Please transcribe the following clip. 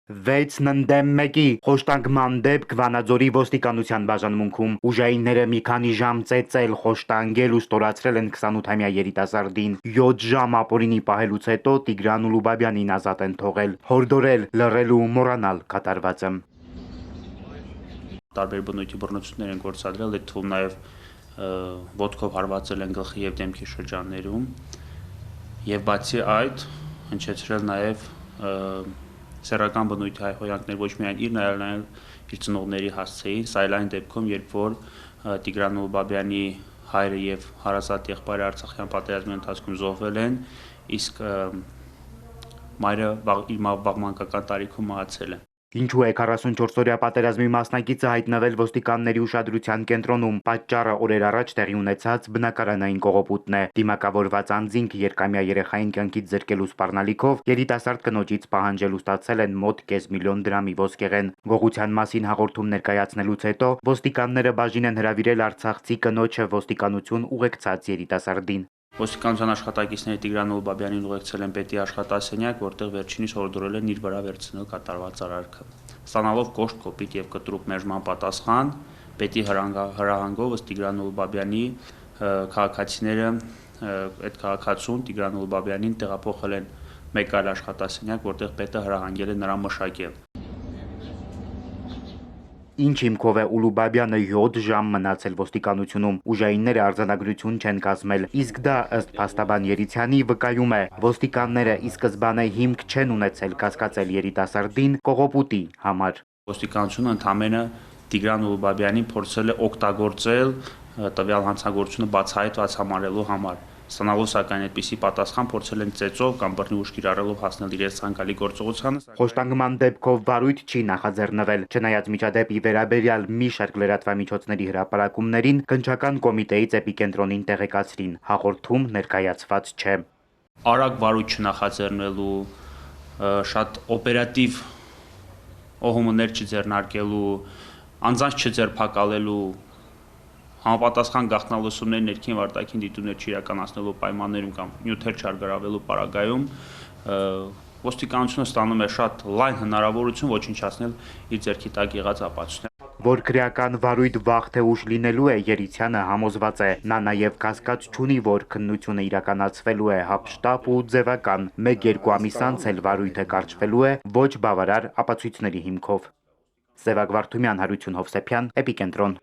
6-1-ի խոշտանգման դեպք Վանաձորի ոստիկանության բաժանմունքում ուժայինները մի քանի ժամ ծեծել, խոշտանգել ու ստորացրել են 28-ամյա երիտասարդին։ 7 ժամ ապօրինի պահելուց հետո Տիգրան Ուլուբաբյանին ազատ են թողել։ Հորդորել, լռել ու մոռանալ կատարվածը։ Տարբեր բնույթի բռնություններ են գործադրել, այդ թվում նաև ոտքով հարվածել են գլխի եւ դեմքի շրջաններում եւ բացի այդ հնչեցրել նաև սեռական բնույթի հայհոյանքներ ոչ միայն իր, այլ իր ծնողների հասցեին, սա այլ այն դեպքում, երբ որ Տիգրան Ուլուբաբյանի հայրը եւ հարազատ եղբայրը Արցախյան պատերազմի ընթացքում զոհվել են, իսկ մայրը իր վաղմանկական տարիքում մահացել է։ Ինչու է 44-օրյա պատերազմի մասնակիցը հայտնվել ոստիկանների ուշադրության կենտրոնում։ Պատճառը օրեր առաջ տեղի ունեցած բնակարանային կողոպուտն է։ Դիմակավորված անձինք երկամյա երեխային կյանքից զրկելու սպառնալիքով երիտասարդ կնոջից պահանջել ու ստացել են մոտ կես միլիոն դրամի ոսկեղեն։ Գողության մասին հաղորդում ներկայացնելուց հետո ոստիկանները բաժին են հրավիրել արցախցի կնոջը ոստիկանություն ուղեկցած երիտասարդին։ Ոստիկանության աշխատակիցները Տիգրան Ուլուբաբյանին ուղեկցել են պետի աշխատասենյակ, որտեղ վերջինիս հորդորել են իր վրա վերցնել կատարված արարքը։ Ստանալով կոշտ, կոպիտ եւ կտրուկ մերժման պատասխան, պետի հրահանգով ըստ Տիգրան Ուլուբաբյանի քաղաքացիները այդ քաղաքացուն Տիգրան Ուլուբաբյանին տեղափոխել են մեկ այլ աշխատասենյակ, որտեղ պետը հրահանգել է նրան մշակել։ Ինչ հիմքով է Ուլուբաբյանը 7 ժամ մնացել ոստիկանությունում։ Ուժայինները արձանագրություն չեն կազմել, իսկ դա ըստ փաստաբան Երիցյանի վկայում է, ոստիկանները ի սկզբանե հիմք չեն ունեցել կասկածել երիտասարդին կողոպուտի համար։ Ոստիկանությունը ընդամենը Տիգրան Ուլուբաբյանին փորձել է օգտագործել տվյալ հանցագործությունը բացահայտված համարելու համար։ Ստանալով սակայն այդպիսի պատասխան փորձել են ծեծով կամ բռնի ուժ կիրառելով հասնել իրենց ցանկալի գործողությանը։ Խոշտանգման դեպքով վարույթ չի նախաձեռնվել։ Չնայած միջադեպի վերաբերյալ մի շարք լրատվամիջոցների հրապարակումներին, քննչական կոմիտեից էպիկենտրոնին տեղեկացրին, հաղորդում ներկայացված չէ։ Արագ վարույթ չնախաձեռնելու, շատ օպերատիվ օհումներ չձեռնարկելու, անձանց չձերբակալելու, համապատասխան գաղտնալսումներ ներքին վարտակին դիտումներ չիրականացնելու պայմաններում կամ նյութեր չարգրավելու պարագայում ոստիկանությունը ստանում է շատ լայն հնարավորություն ոչնչացնել իր ձեռքի տակ եղած ապացույցները։ Որ քրեական վարույթ վաղ թե ուշ լինելու է, Երիցյանը համոզված է։ Նա նաև կասկած չունի, որ քննությունը իրականացվելու է հապշտապ ու ձևական։ 1-2 ամիս անց էլ վարույթը կարճվելու է ոչ բավարար ապացույցների հիմքով։ Սևակ Վարդումյան, Հարություն Հովսեփյան, Էպիկենտրոն։